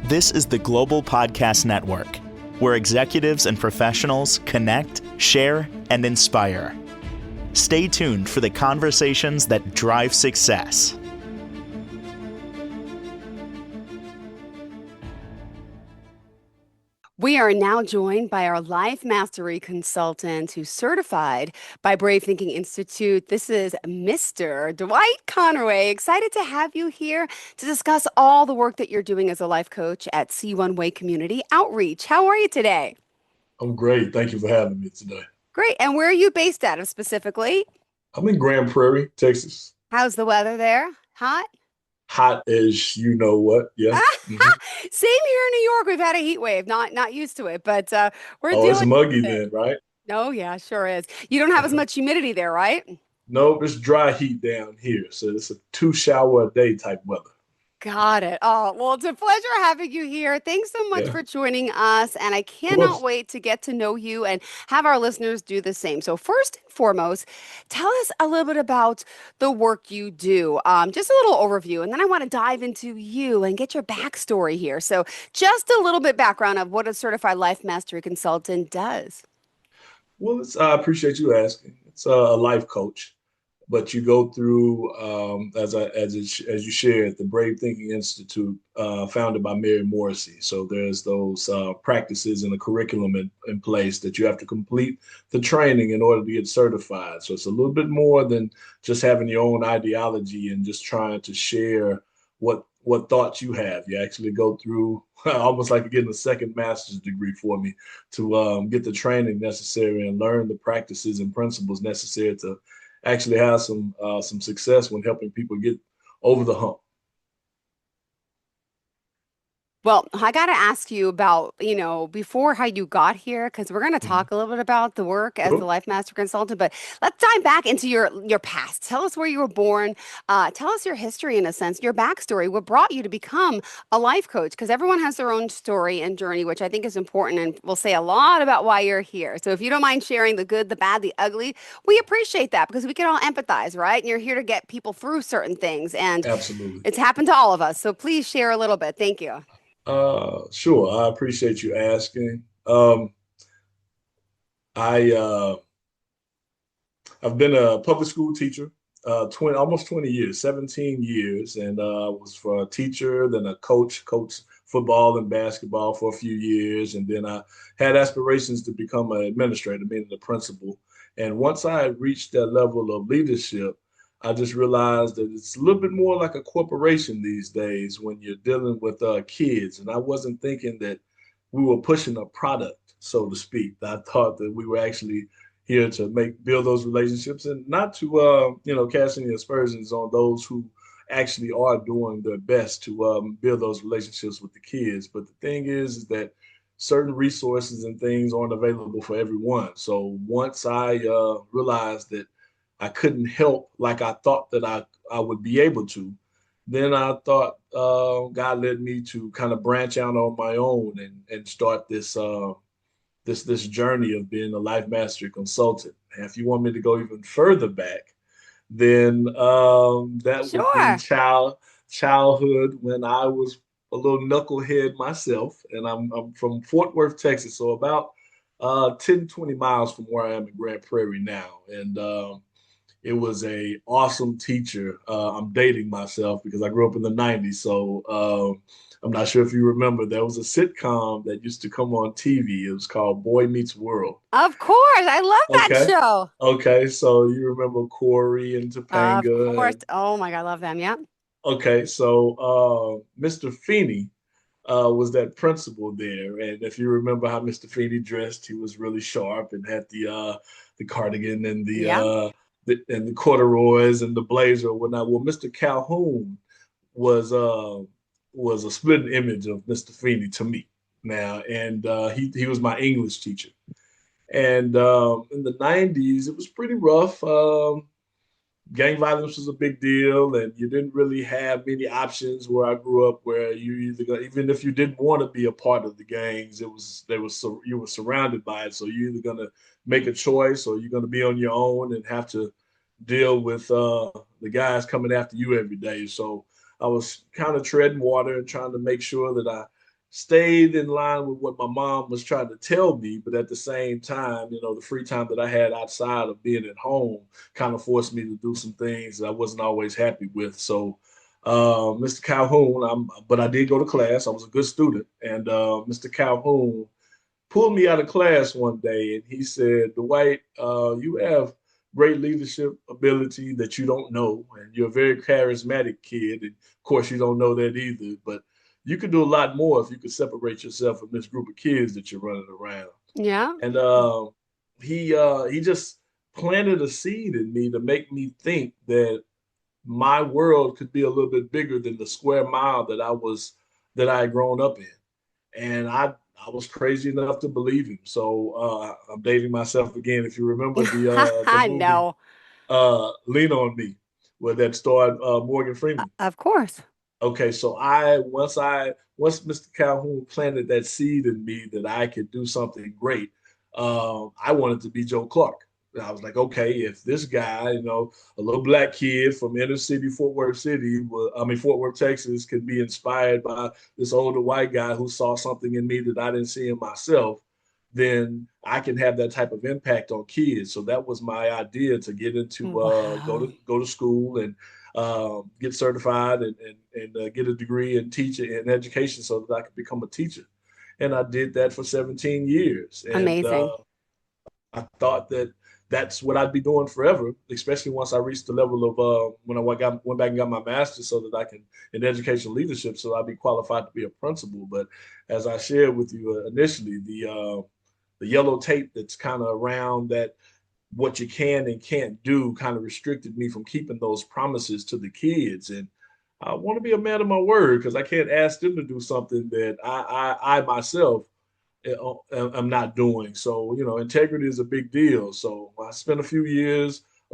This is the Global Podcast Network, where executives and professionals connect, share, and inspire. Stay tuned for the conversations that drive success. We are now joined by our life mastery consultant who's certified by Brave Thinking Institute. This is Mr. Dwight Conerway. Excited to have you here to discuss all the work that you're doing as a life coach at C1WAY Community Outreach. How are you today? I'm great. Thank you for having me today. Great. And where are you based out of specifically? I'm in Grand Prairie, Texas. How's the weather there? Hot? Hot as you know what. Yeah. Same here in New York. We've had a heat wave. Not used to it, but we're Oh, it's dealing muggy with it. then, right? Oh, yeah, sure is. You don't have as much humidity there, right? Nope, it's dry heat down here. So it's a 2 shower a day type weather. Got it. Oh, well, it's a pleasure having you here. Thanks so much Yeah, for joining us. And I of cannot course. wait to get to know you and have our listeners do the same. So, first and foremost, tell us a little bit about the work you do. Just a little overview. And then I want to dive into you and get your backstory here. So, just a little bit background of what a certified life mastery consultant does. Well, I appreciate you asking. It's a life coach, but you go through as you shared the Brave Thinking Institute, founded by Mary Morrissey. So there's those practices and a curriculum in place that you have to complete the training in order to get certified. So it's a little bit more than just having your own ideology and just trying to share what thoughts you have. You actually go through almost like getting a second master's degree for me to get the training necessary and learn the practices and principles necessary to actually have some success when helping people get over the hump. Well, I got to ask you about, before how you got here, because we're going to Mhm. talk a little bit about the work as the Sure. Life Master Consultant, but let's dive back into your past. Tell us where you were born. Tell us your history, in a sense, your backstory, what brought you to become a life coach, because everyone has their own story and journey, which I think is important and will say a lot about why you're here. So if you don't mind sharing the good, the bad, the ugly, we appreciate that because we can all empathize, right? And you're here to get people through certain things, and Absolutely. it's happened to all of us. So please share a little bit. Thank you. Sure. I appreciate you asking. I I've been a public school teacher, 20 almost 20 years, 17 years, and was for a teacher, then a coach football and basketball for a few years, and then I had aspirations to become an administrator, meaning the principal. And once I had reached that level of leadership, I just realized that it's a little bit more like a corporation these days when you're dealing with kids. And I wasn't thinking that we were pushing a product, so to speak. I thought that we were actually here to build those relationships and not to cast any aspersions on those who actually are doing their best to build those relationships with the kids. But the thing is that certain resources and things aren't available for everyone. So once I realized that I couldn't help like I thought that I would be able to, then I thought God led me to kind of branch out on my own and start this journey of being a life mastery consultant. And if you want me to go even further back, then that would be Sure. childhood when I was a little knucklehead myself, and I'm from Fort Worth, Texas, so about 10, 20 miles from where I am in Grand Prairie now. And it was a awesome teacher. I'm dating myself because I grew up in the 90s. So I'm not sure if you remember, there was a sitcom that used to come on TV. It was called Boy Meets World. Of course. I love that Okay. show. Okay. So you remember Corey and Of Topanga. course. Oh my God, I love them. Yeah. Okay. So Mr. Feeney was that principal there. And if you remember how Mr. Feeney dressed, he was really sharp and had the cardigan and Yeah. the corduroys and the blazer or whatnot. Well, Mr. Calhoun was uh was a split image of Mr. Feeney to me now, and he was my English teacher. And in the 90s, it was pretty rough. Gang violence was a big deal, and you didn't really have many options where I grew up. Where you even if you didn't want to be a part of the gangs, you were surrounded by it. So you're either gonna make a choice or you're gonna be on your own and have to deal with the guys coming after you every day. So I was kind of treading water and trying to make sure that I stayed in line with what my mom was trying to tell me, but at the same time, the free time that I had outside of being at home kind of forced me to do some things that I wasn't always happy with. So, Mr. Calhoun, but I did go to class. I was a good student, and Mr. Calhoun pulled me out of class one day, and he said, "Dwight, you have great leadership ability that you don't know, and you're a very charismatic kid. And of course, you don't know that either, but you could do a lot more if you could separate yourself from this group of kids that you're running around." Yeah. And he just planted a seed in me to make me think that my world could be a little bit bigger than the square mile that I had grown up in. And I was crazy enough to believe him. So I'm dating myself again. If you remember the I movie know. Lean on Me, where that starred Morgan Freeman. Of course. Okay, so once Mr. Calhoun planted that seed in me that I could do something great, I wanted to be Joe Clark. And I was like, okay, if this guy, a little black kid from inner city Fort Worth, Texas, could be inspired by this older white guy who saw something in me that I didn't see in myself, then I can have that type of impact on kids. So that was my idea, to get into Wow. go to school and get certified and get a degree in teaching and education so that I could become a teacher. And I did that for 17 years. And Amazing. I thought that that's what I'd be doing forever, especially once I reached the level of when I went back and got my master's, so that I can in education leadership, so I'd be qualified to be a principal. But as I shared with you initially, the yellow tape that's kind of around that, what you can and can't do, kind of restricted me from keeping those promises to the kids. And I want to be a man of my word, because I can't ask them to do something that I myself am not doing. So, integrity is a big deal. So I spent a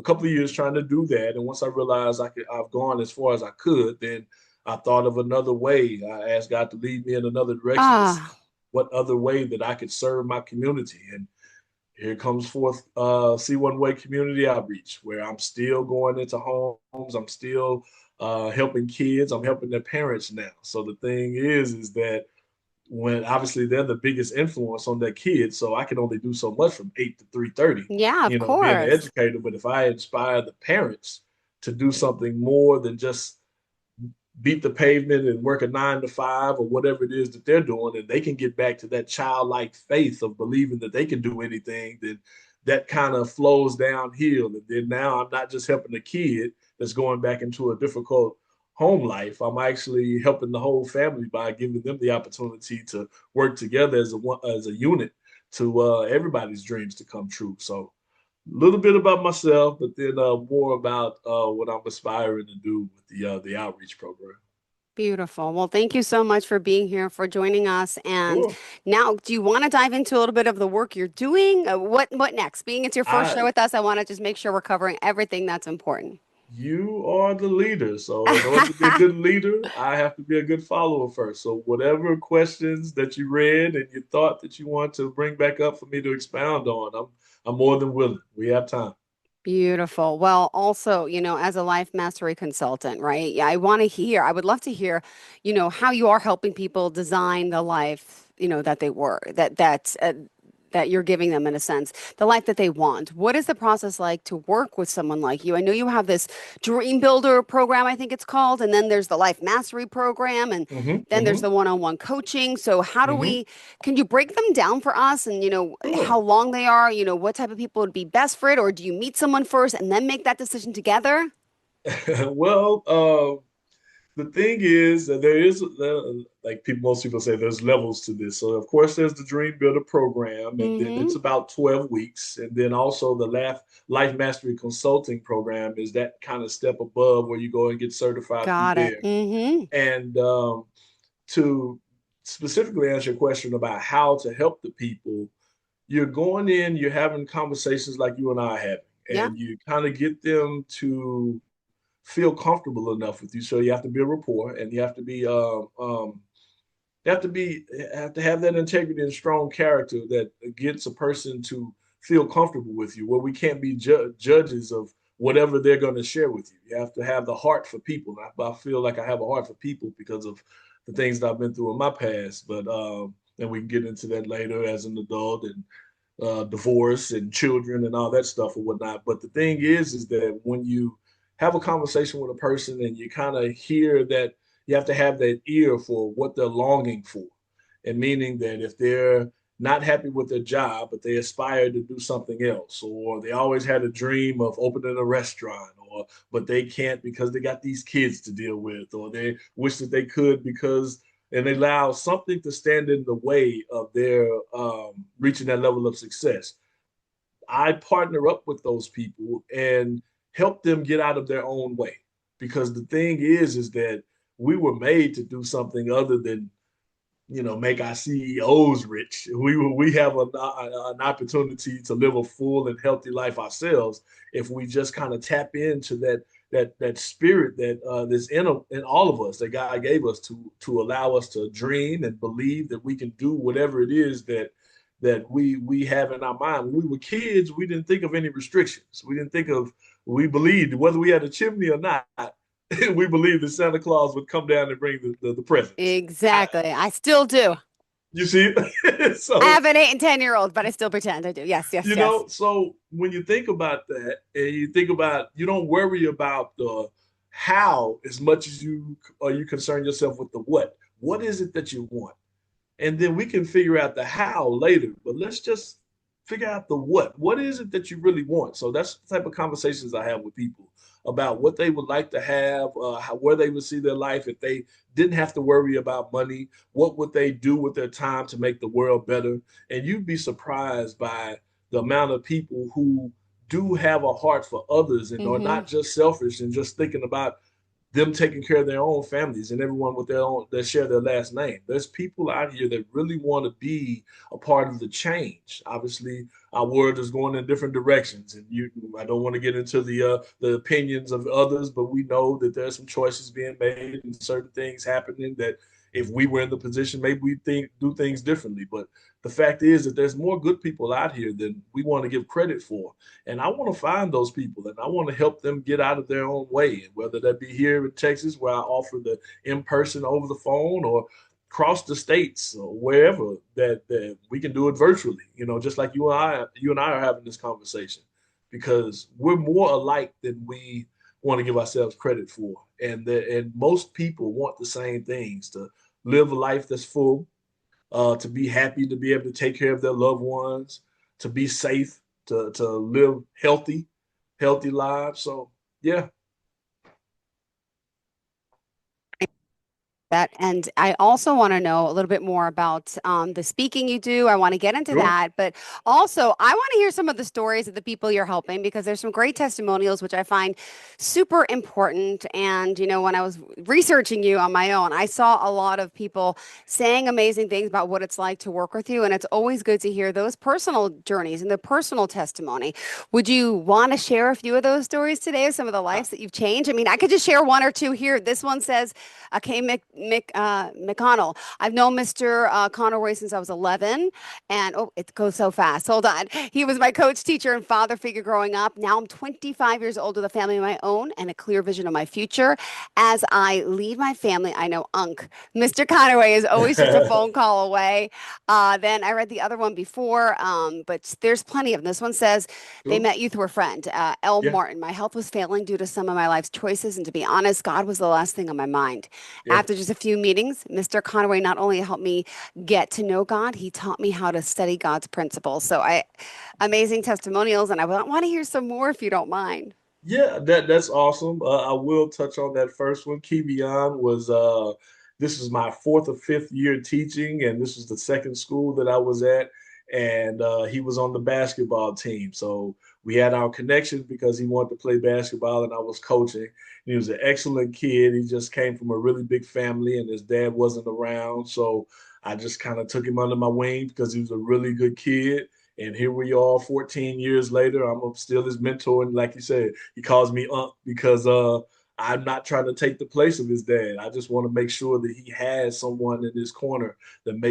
couple of years trying to do that. And once I realized I've gone as far as I could, then I thought of another way. I asked God to lead me in another direction to see Ah, what other way that I could serve my community. And here comes forth C1WAY community outreach, where I'm still going into homes. I'm still helping kids. I'm helping their parents now. So the thing is that when obviously they're the biggest influence on their kids, so I can only do so much from 8 to 3:30, yeah, of being an course. educator. But if I inspire the parents to do something more than just beat the pavement and work a 9 to 5 or whatever it is that they're doing, and they can get back to that childlike faith of believing that they can do anything, then that kind of flows downhill. And then now I'm not just helping the kid that's going back into a difficult home life. I'm actually helping the whole family by giving them the opportunity to work together as a unit to everybody's dreams to come true. So a little bit about myself, but then more about what I'm aspiring to do with the outreach program. Beautiful. Well, thank you so much for being here, for joining us. And Sure. now, do you want to dive into a little bit of the work you're doing? What next? Being it's your first show I with us, I want to just make sure we're covering everything that's important. You are the leader. So in order to be a good leader, I have to be a good follower first. So whatever questions that you read and you thought that you want to bring back up for me to expound on, I'm more than willing. We have time. Beautiful. Well, also, as a life mastery consultant, right? Yeah, I would love to hear, how you are helping people design the life, that they were, that you're giving them in a sense, the life that they want. What is the process like to work with someone like you? I know you have this Dream Builder program, I think it's called, and then there's the Life Mastery program, and Hmm. then there's Hmm. the one-on-one coaching. So Hmm. can you break them down for us and, how Sure. long they are, what type of people would be best for it, or do you meet someone first and then make that decision together? Well, the thing is that there is, like most people say, there's levels to this. So of course there's the Dream Builder program, and then Mm-hmm. it's about 12 weeks. And then also the Life Mastery Consulting program is that kind of step above, where you go and get certified through Got it. there. Mm-hmm. And to specifically answer your question about how to help the people, you're going in, you're having conversations like you and I are having, Yeah. and you kind of get them to feel comfortable enough with you. So you have to be a rapport, and you have to have that integrity and strong character that gets a person to feel comfortable with you. Where we can't be judges of whatever they're going to share with you. You have to have the heart for people. I feel like I have a heart for people because of the things that I've been through in my past. But and we can get into that later as an adult and divorce and children and all that stuff or whatnot. But the thing is that when you have a conversation with a person and you kind of hear that, you have to have that ear for what they're longing for. And meaning that if they're not happy with their job, but they aspire to do something else, or they always had a dream of opening a restaurant, or but they can't because they got these kids to deal with, or they wish that they could because and they allow something to stand in the way of their reaching that level of success. I partner up with those people and help them get out of their own way. Because the thing is that we were made to do something other than make our CEOs rich. We have an opportunity to live a full and healthy life ourselves if we just kind of tap into that spirit that that's in all of us that God gave us to allow us to dream and believe that we can do whatever it is that we have in our mind. When we were kids, we didn't think of any restrictions. We didn't think of we believed whether we had a chimney or not. We believed that Santa Claus would come down and bring the presents. Exactly. I still do. You see, I so have an 8 and 10-year-old, but I still pretend I do. Yes, yes, yes. so when you think about that, and you think about, you don't worry about the how as much as you concern yourself with the what. What is it that you want? And then we can figure out the how later. But let's just figure out the what. What is it that you really want? So that's the type of conversations I have with people about what they would like to have, where they would see their life if they didn't have to worry about money. What would they do with their time to make the world better? And you'd be surprised by the amount of people who do have a heart for others and are Mm-hmm. not just selfish and just thinking about them taking care of their own families and everyone with their own that share their last name. There's people out here that really want to be a part of the change. Obviously, our world is going in different directions, and I don't want to get into the opinions of others, but we know that there's some choices being made and certain things happening that if we were in the position, maybe we do things differently. But the fact is that there's more good people out here than we want to give credit for. And I want to find those people and I want to help them get out of their own way, whether that be here in Texas, where I offer the in person over the phone, or across the states or wherever that we can do it virtually, just like you and I are having this conversation, because we're more alike than we want to give ourselves credit for. And most people want the same things: to live a life that's full, to be happy, to be able to take care of their loved ones, to be safe, to live healthy lives. So yeah. That. And I also want to know a little bit more about the speaking you do. I want to get into Sure. that, but also I want to hear some of the stories of the people you're helping, because there's some great testimonials, which I find super important. And, when I was researching you on my own, I saw a lot of people saying amazing things about what it's like to work with you. And it's always good to hear those personal journeys and the personal testimony. Would you want to share a few of those stories today of some of the Uh, lives that you've changed? I mean, I could just share one or two here. This one says, okay, McConnell. I've known Mr. Conerway since I was 11, and oh, it goes so fast. Hold on. He was my coach, teacher, and father figure growing up. Now I'm 25 years old with a family of my own and a clear vision of my future. As I leave my family, I know Mr. Conerway is always just a phone call away. Then I read the other one before, but there's plenty of them. This one says, they sure. met you through a friend, L. Yeah. Martin. My health was failing due to some of my life's choices, and to be honest, God was the last thing on my mind. Yeah. After just a few meetings, Mr. Conway not only helped me get to know God, he taught me how to study God's principles. Amazing testimonials, and I want to hear some more if you don't mind. Yeah, that's awesome. I will touch on that first one. Kivion was this is my fourth or fifth year teaching, and this is the second school that I was at. And he was on the basketball team, so we had our connection because he wanted to play basketball, and I was coaching. He was an excellent kid. He just came from a really big family, and his dad wasn't around, so I just kind of took him under my wing because he was a really good kid. And here we are 14 years later. I'm still his mentor. And like you said, he calls me Unc because I'm not trying to take the place of his dad. I just want to make sure that he has someone in his corner that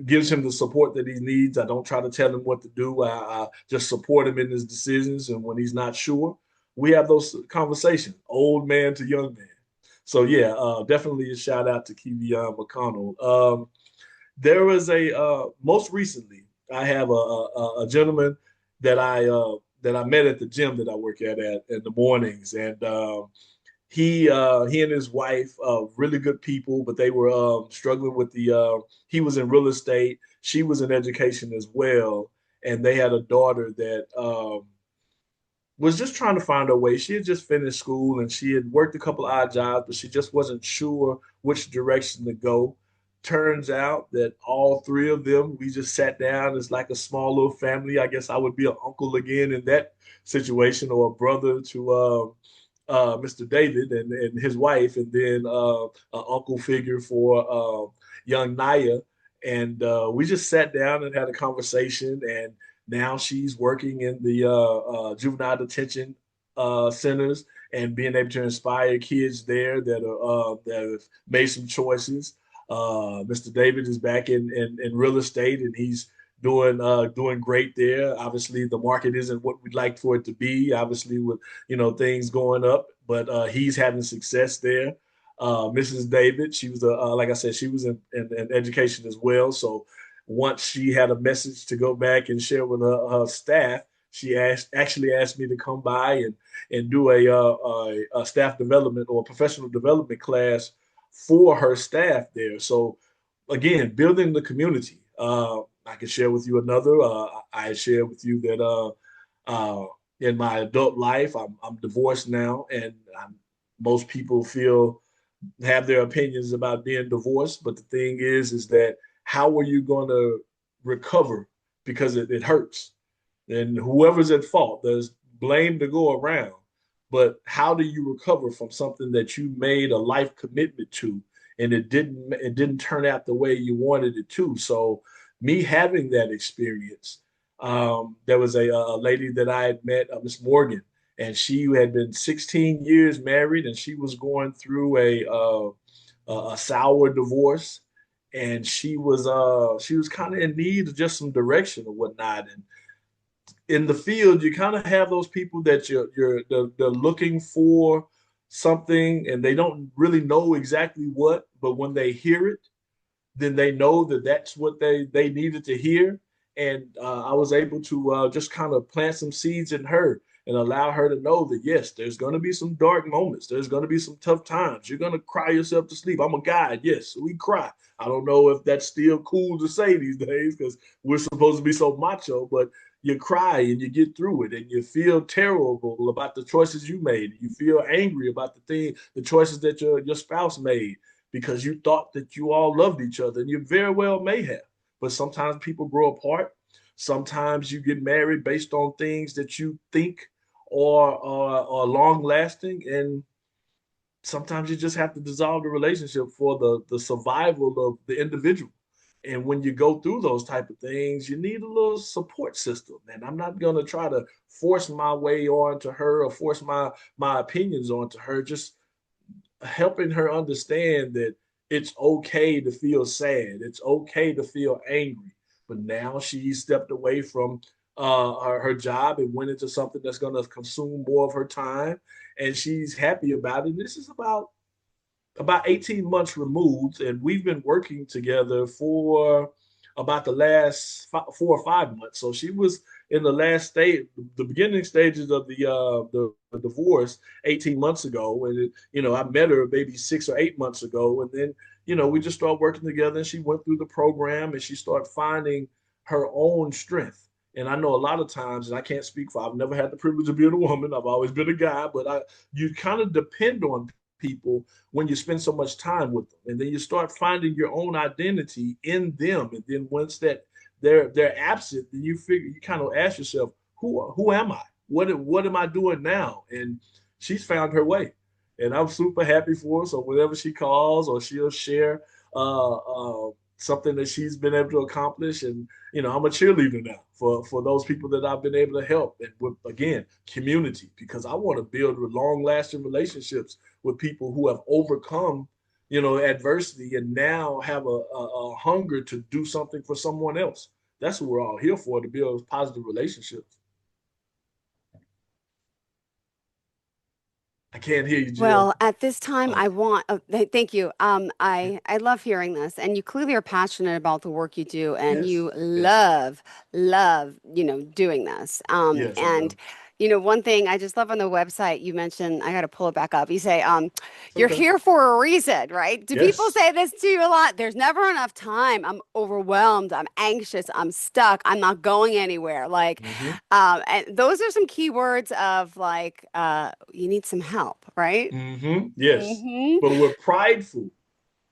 gives him the support that he needs. I don't try to tell him what to do. I just support him in his decisions. And when he's not sure, we have those conversations, old man to young man. So yeah, definitely a shout out to Kevion McConnell. There was a most recently, I have a gentleman that I met at the gym that I work at in the mornings, and he and his wife, really good people, but they were struggling with the. He was in real estate, she was in education as well, and they had a daughter that was just trying to find her way. She had just finished school and she had worked a couple of odd jobs, but she just wasn't sure which direction to go. Turns out that all three of them, we just sat down as like a small little family. I guess I would be an uncle again in that situation, or a brother to Mr. David and his wife, and then an uncle figure for young Naya. And we just sat down and had a conversation. And now she's working in the juvenile detention centers and being able to inspire kids there that have made some choices. Mr. David is back in real estate, and he's doing great there. Obviously, the market isn't what we'd like for it to be. Obviously, with things going up, but he's having success there. Mrs. David, she was like I said, she was in education as well. So once she had a message to go back and share with her staff, she actually asked me to come by and do a staff development or professional development class for her staff there. So again, building the community. I can share with you another. I share with you that in my adult life, I'm divorced now, and most people have their opinions about being divorced. But the thing is that how are you going to recover? Because it hurts, and whoever's at fault, there's blame to go around. But how do you recover from something that you made a life commitment to, and it didn't turn out the way you wanted it to? So me having that experience, there was a lady that I had met, Miss Morgan, and she had been 16 years married, and she was going through a sour divorce, and she was kind of in need of just some direction or whatnot. And in the field, you kind of have those people that they're looking for something, and they don't really know exactly what, but when they hear it, then they know that that's what they needed to hear. And I was able to just kind of plant some seeds in her and allow her to know that yes, there's going to be some dark moments, there's going to be some tough times, you're going to cry yourself to sleep. I'm a guy, yes, we cry. I don't know if that's still cool to say these days because we're supposed to be so macho, but you cry and you get through it, and you feel terrible about the choices you made. You feel angry about the choices that your spouse made, because you thought that you all loved each other, and you very well may have. But sometimes people grow apart. Sometimes you get married based on things that you think are long lasting, and sometimes you just have to dissolve the relationship for the survival of the individual. And when you go through those type of things, you need a little support system. And I'm not going to try to force my way onto her or force my opinions onto her. Just helping her understand that it's okay to feel sad, it's okay to feel angry. But now she stepped away from her job and went into something that's going to consume more of her time, and she's happy about it. This is about 18 months removed, and we've been working together for about the last 4 or 5 months. So she was in the last stage, the beginning stages of the divorce 18 months ago, and I met her maybe 6 or 8 months ago, and then we just started working together, and she went through the program, and she started finding her own strength. And I know a lot of times, and I can't speak for, I've never had the privilege of being a woman. I've always been a guy, but you kind of depend on people when you spend so much time with them, and then you start finding your own identity in them. And then once that they're absent, then you kind of ask yourself, who am I? What am I doing now? And she's found her way, and I'm super happy for her. So whenever she calls or she'll share something that she's been able to accomplish, and I'm a cheerleader now for those people that I've been able to help, and with, again, community, because I want to build long lasting relationships with people who have overcome adversity, and now have a hunger to do something for someone else. That's what we're all here for, to build positive relationships. I can't hear you, Jill. Well, at this time, Oh, I want, thank you. I love hearing this, and you clearly are passionate about the work you do, and yes, you yes, love, doing this. yes, I And do. one thing I just love on the website, you mentioned, I got to pull it back up. You say, It's you're okay. here for a reason, right? Do people Yes. say this to you a lot? There's never enough time. I'm overwhelmed. I'm anxious. I'm stuck. I'm not going anywhere. Like, Hmm. and those are some key words of like, you need some help, right? Hmm. Yes. Hmm. But we're prideful.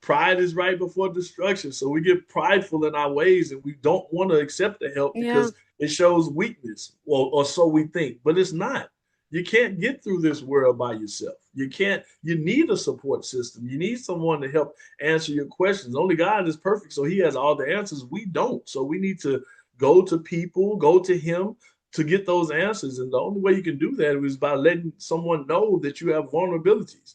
Pride is right before destruction. So we get prideful in our ways and we don't want to accept the help Yeah. because it shows weakness, or so we think, but it's not. You can't get through this world by yourself. You can't, you need a support system. You need someone to help answer your questions. Only God is perfect, so he has all the answers. We don't. So we need to go to people, go to him to get those answers. And the only way you can do that is by letting someone know that you have vulnerabilities.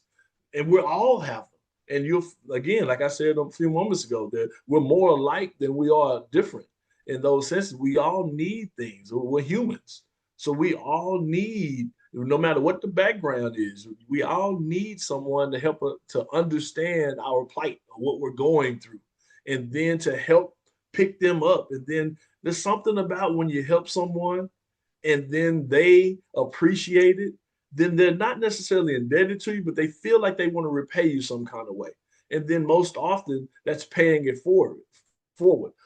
And we all have them. And you'll, again, like I said a few moments ago, that we're more alike than we are different in those senses. We all need things. We're humans. So we all need, no matter what the background is, we all need someone to help us to understand our plight, what we're going through, and then to help pick them up. And then there's something about when you help someone and then they appreciate it, then they're not necessarily indebted to you, but they feel like they want to repay you some kind of way. And then most often that's paying it forward.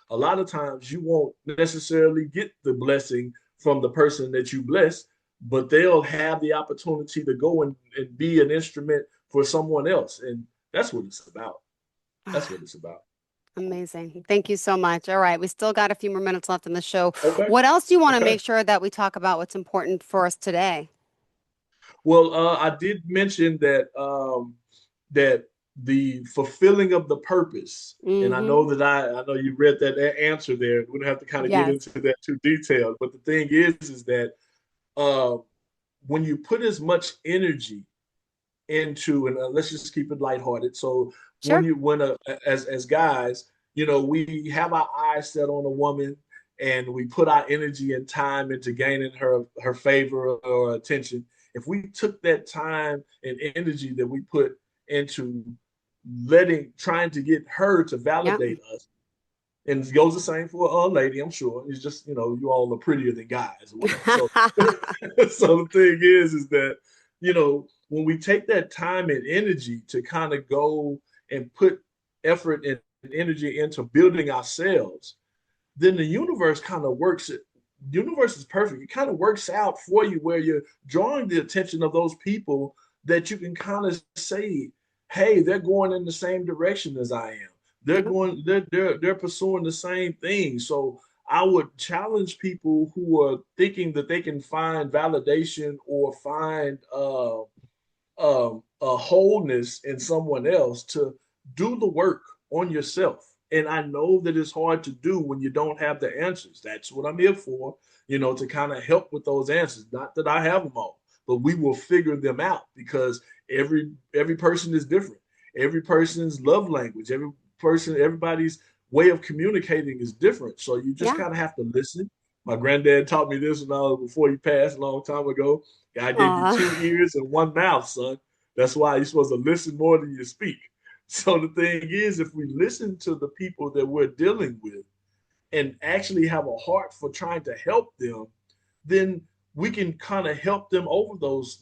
A lot of times you won't necessarily get the blessing from the person that you bless, but they'll have the opportunity to go and be an instrument for someone else. And that's what it's about. That's what it's about. Amazing. Thank you so much. All right. We still got a few more minutes left in the show. Okay. What else do you want to Okay. make sure that we talk about what's important for us today? Well, I did mention that that the fulfilling of the purpose, and I Mm-hmm. know that I know you read that answer there. We don't have to kind of get Yes. into that too detailed, but the thing is that uh, when you put as much energy into, and let's just keep it lighthearted. So when Sure. you when as guys, we have our eyes set on a woman, and we put our energy and time into gaining her favor or attention. If we took that time and energy that we put into trying to get her to Yep. validate us, and it goes the same for a lady, I'm sure. It's just, you all are prettier than guys or whatever. So, so the thing is that, when we take that time and energy to kind of go and put effort and energy into building ourselves, then the universe kind of works it. Universe is perfect. It kind of works out for you where you're drawing the attention of those people that you can kind of say, hey, they're going in the same direction as I am. They're Yep. going, they're pursuing the same thing. So I would challenge people who are thinking that they can find validation or find a wholeness in someone else to do the work on yourself. And I know that it's hard to do when you don't have the answers. That's what I'm here for, to kind of help with those answers. Not that I have them all, but we will figure them out because every person is different. Every person's love language, everybody's way of communicating is different. So you just Yeah. kind of have to listen. My granddad taught me this before he passed a long time ago. God gave you Aw. two ears and one mouth, son. That's why you're supposed to listen more than you speak. So the thing is, if we listen to the people that we're dealing with and actually have a heart for trying to help them, then we can kind of help them over those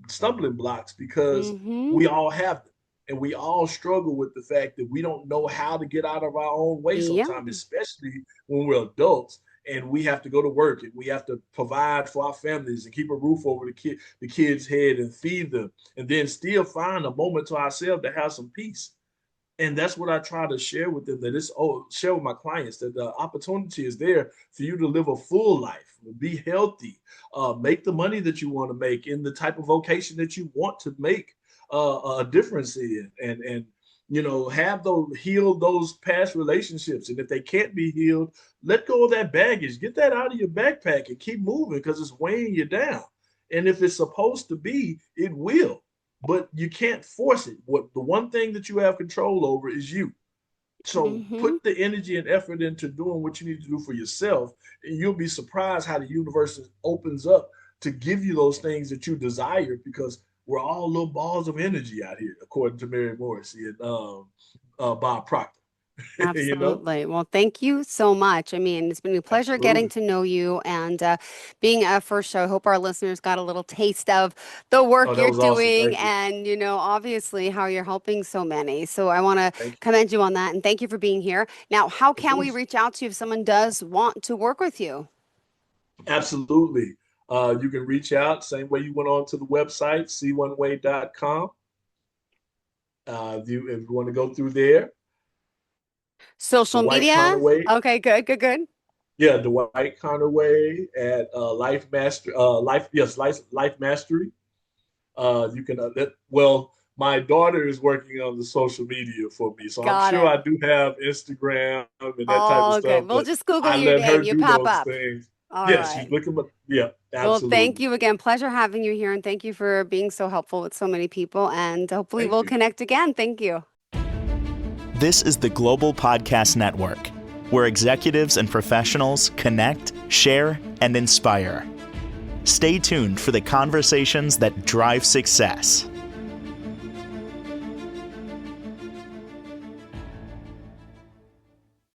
stumbling blocks because Mm-hmm. we all have them. And we all struggle with the fact that we don't know how to get out of our own way Yep. sometimes, especially when we're adults and we have to go to work and we have to provide for our families and keep a roof over the kids' head and feed them, and then still find a moment to ourselves to have some peace. And that's what I try to share with them, that share with my clients, that the opportunity is there for you to live a full life, be healthy, make the money that you want to make in the type of vocation that you want to make a difference in, and have those heal those past relationships. And if they can't be healed, let go of that baggage, get that out of your backpack and keep moving because it's weighing you down. And if it's supposed to be, it will, but you can't force it. What the one thing that you have control over is you. So Mm-hmm. put the energy and effort into doing what you need to do for yourself, and you'll be surprised how the universe opens up to give you those things that you desire, because we're all little balls of energy out here, according to Mary Morrissey and Bob Proctor. You know, Absolutely. Well, thank you so much. I mean, it's been a pleasure getting absolutely. to know you and being a first show. I hope our listeners got a little taste of the Oh, work that you're was awesome. doing Thank you. and, obviously how you're helping so many. So I want to Thank you. commend you on that and thank you for being here. Now, how Of can we course. reach out to you if someone does want to work with you? Absolutely. You can reach out same way you went on to the website, C1WAY.com. If you want to go through there, Social Dwight media? Conerway. Okay, good, good, good. Yeah, Dwight Conerway at Life Mastery. You can my daughter is working on the social media for me, so I'm Got sure it. I do have Instagram and that type of All stuff, good. We'll but just Google I your let her name. You do pop those up. things. All Yeah, she's right. looking, but yeah, Well, thank absolutely. you again. Pleasure having you here, and thank you for being so helpful with so many people. And hopefully, Thank we'll you. connect again. Thank you. This is the Global Podcast Network, where executives and professionals connect, share, and inspire. Stay tuned for the conversations that drive success.